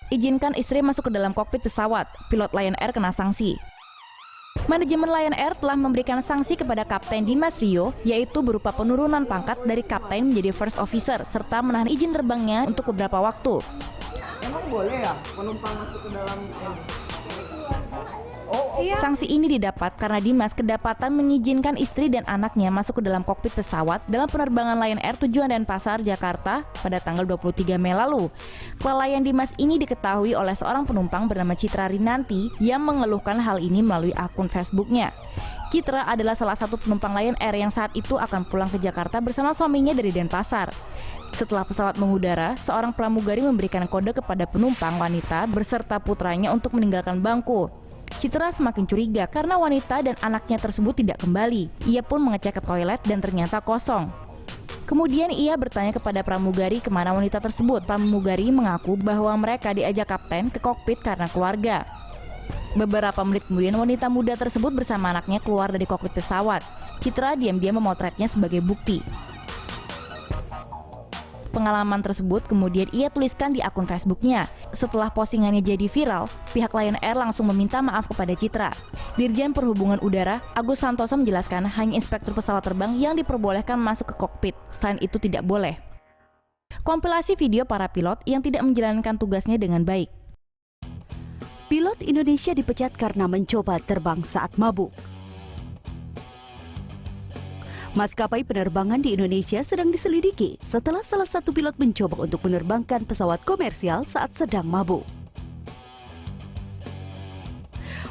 Izinkan istri masuk ke dalam kokpit pesawat, pilot Lion Air kena sanksi. Manajemen Lion Air telah memberikan sanksi kepada Kapten Dimas Rio, yaitu berupa penurunan pangkat dari kapten menjadi first officer, serta menahan izin terbangnya untuk beberapa waktu. Emang boleh ya penumpang masuk ke dalam ini? Sanksi ini didapat karena Dimas kedapatan mengizinkan istri dan anaknya masuk ke dalam kokpit pesawat dalam penerbangan Lion Air tujuan Denpasar, Jakarta pada tanggal 23 Mei lalu. Kelalaian Dimas ini diketahui oleh seorang penumpang bernama Citra Rinanti yang mengeluhkan hal ini melalui akun Facebooknya. Citra adalah salah satu penumpang Lion Air yang saat itu akan pulang ke Jakarta bersama suaminya dari Denpasar. Setelah pesawat mengudara, seorang pramugari memberikan kode kepada penumpang wanita berserta putranya untuk meninggalkan bangku. Citra semakin curiga karena wanita dan anaknya tersebut tidak kembali. Ia pun mengecek ke toilet dan ternyata kosong. Kemudian ia bertanya kepada pramugari kemana wanita tersebut. Pramugari mengaku bahwa mereka diajak kapten ke kokpit karena keluarga. Beberapa menit kemudian wanita muda tersebut bersama anaknya keluar dari kokpit pesawat. Citra diam-diam memotretnya sebagai bukti. Pengalaman tersebut kemudian ia tuliskan di akun Facebooknya. Setelah postingannya jadi viral, pihak Lion Air langsung meminta maaf kepada Citra. Dirjen Perhubungan Udara, Agus Santoso menjelaskan hanya inspektur pesawat terbang yang diperbolehkan masuk ke kokpit. Selain itu tidak boleh. Kompilasi video para pilot yang tidak menjalankan tugasnya dengan baik. Pilot Indonesia dipecat karena mencoba terbang saat mabuk. Maskapai penerbangan di Indonesia sedang diselidiki setelah salah satu pilot mencoba untuk menerbangkan pesawat komersial saat sedang mabuk.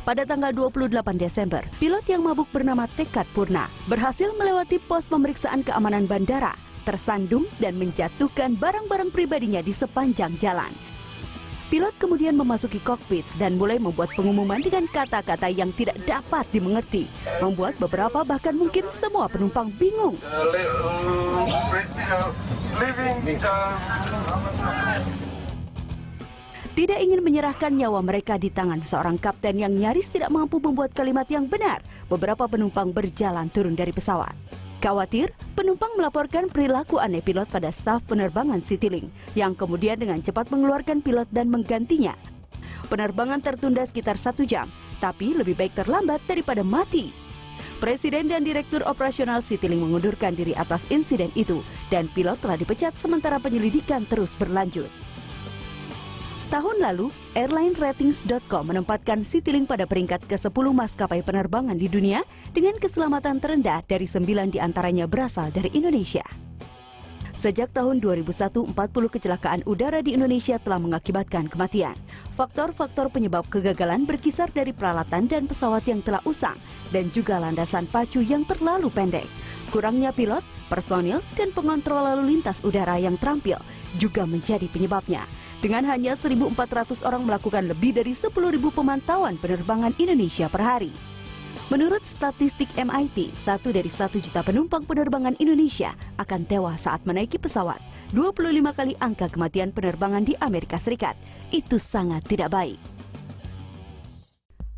Pada tanggal 28 Desember, pilot yang mabuk bernama Tekad Purna berhasil melewati pos pemeriksaan keamanan bandara, tersandung dan menjatuhkan barang-barang pribadinya di sepanjang jalan. Pilot kemudian memasuki kokpit dan mulai membuat pengumuman dengan kata-kata yang tidak dapat dimengerti, membuat beberapa bahkan mungkin semua penumpang bingung. Tidak ingin menyerahkan nyawa mereka di tangan seorang kapten yang nyaris tidak mampu membuat kalimat yang benar, beberapa penumpang berjalan turun dari pesawat. Khawatir, penumpang melaporkan perilaku aneh pilot pada staf penerbangan Citylink, yang kemudian dengan cepat mengeluarkan pilot dan menggantinya. Penerbangan tertunda sekitar 1 jam, tapi lebih baik terlambat daripada mati. Presiden dan Direktur Operasional Citylink mengundurkan diri atas insiden itu, dan pilot telah dipecat sementara penyelidikan terus berlanjut. Tahun lalu, airlineratings.com menempatkan Citylink pada peringkat ke-10 maskapai penerbangan di dunia dengan keselamatan terendah dari 9 diantaranya berasal dari Indonesia. Sejak tahun 2001, 40 kecelakaan udara di Indonesia telah mengakibatkan kematian. Faktor-faktor penyebab kegagalan berkisar dari peralatan dan pesawat yang telah usang, dan juga landasan pacu yang terlalu pendek. Kurangnya pilot, personil, dan pengontrol lalu lintas udara yang terampil juga menjadi penyebabnya. Dengan hanya 1.400 orang melakukan lebih dari 10.000 pemantauan penerbangan Indonesia per hari. Menurut statistik MIT, 1 dari 1 juta penumpang penerbangan Indonesia akan tewas saat menaiki pesawat. 25 kali angka kematian penerbangan di Amerika Serikat. Itu sangat tidak baik.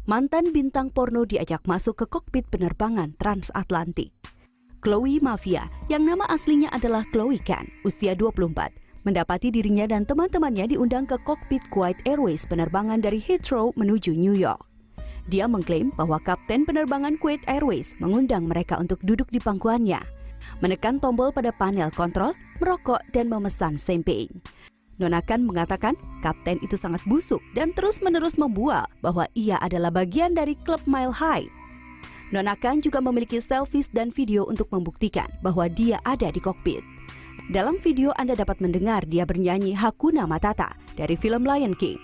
Mantan bintang porno diajak masuk ke kokpit penerbangan transatlantik. Chloe Mafia, yang nama aslinya adalah Chloe Khan, usia 24, mendapati dirinya dan teman-temannya diundang ke kokpit Kuwait Airways penerbangan dari Heathrow menuju New York. Dia mengklaim bahwa kapten penerbangan Kuwait Airways mengundang mereka untuk duduk di pangkuannya, menekan tombol pada panel kontrol, merokok, dan memesan champagne. Nona Khan mengatakan kapten itu sangat busuk dan terus-menerus membual bahwa ia adalah bagian dari klub Mile High. Nona Khan juga memiliki selfies dan video untuk membuktikan bahwa dia ada di kokpit. Dalam video Anda dapat mendengar dia bernyanyi Hakuna Matata dari film Lion King.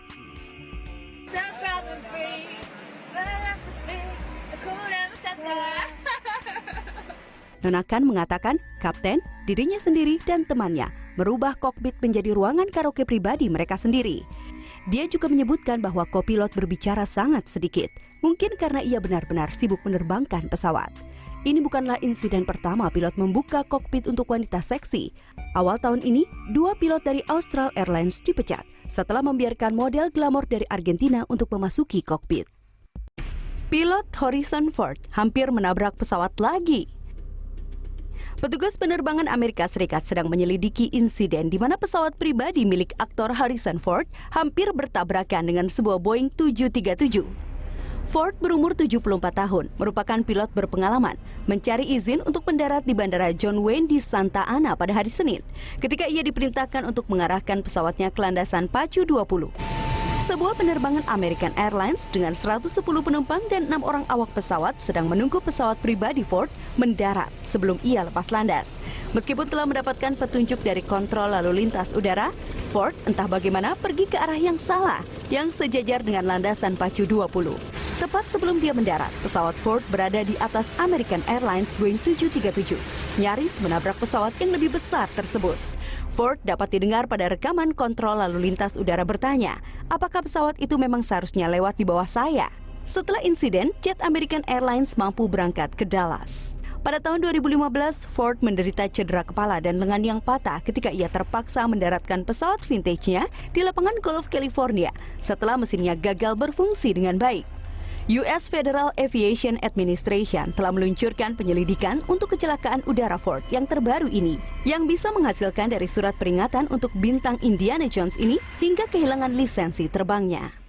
Nona Khan mengatakan kapten, dirinya sendiri dan temannya merubah kokpit menjadi ruangan karaoke pribadi mereka sendiri. Dia juga menyebutkan bahwa kopilot berbicara sangat sedikit, mungkin karena ia benar-benar sibuk menerbangkan pesawat. Ini bukanlah insiden pertama pilot membuka kokpit untuk wanita seksi. Awal tahun ini, 2 pilot dari Austral Airlines dipecat setelah membiarkan model glamor dari Argentina untuk memasuki kokpit. Pilot Harrison Ford hampir menabrak pesawat lagi. Petugas penerbangan Amerika Serikat sedang menyelidiki insiden di mana pesawat pribadi milik aktor Harrison Ford hampir bertabrakan dengan sebuah Boeing 737. Ford berumur 74 tahun, merupakan pilot berpengalaman, mencari izin untuk mendarat di Bandara John Wayne di Santa Ana pada hari Senin, ketika ia diperintahkan untuk mengarahkan pesawatnya ke landasan pacu 20. Sebuah penerbangan American Airlines dengan 110 penumpang dan 6 orang awak pesawat sedang menunggu pesawat pribadi Ford mendarat sebelum ia lepas landas. Meskipun telah mendapatkan petunjuk dari kontrol lalu lintas udara, Ford entah bagaimana pergi ke arah yang salah, yang sejajar dengan landasan pacu 20. Tepat sebelum dia mendarat, pesawat Ford berada di atas American Airlines Boeing 737, nyaris menabrak pesawat yang lebih besar tersebut. Ford dapat didengar pada rekaman kontrol lalu lintas udara bertanya, apakah pesawat itu memang seharusnya lewat di bawah saya? Setelah insiden, jet American Airlines mampu berangkat ke Dallas. Pada tahun 2015, Ford menderita cedera kepala dan lengan yang patah ketika ia terpaksa mendaratkan pesawat vintage-nya di lapangan golf California setelah mesinnya gagal berfungsi dengan baik. US Federal Aviation Administration telah meluncurkan penyelidikan untuk kecelakaan udara Ford yang terbaru ini, yang bisa menghasilkan dari surat peringatan untuk bintang Indiana Jones ini hingga kehilangan lisensi terbangnya.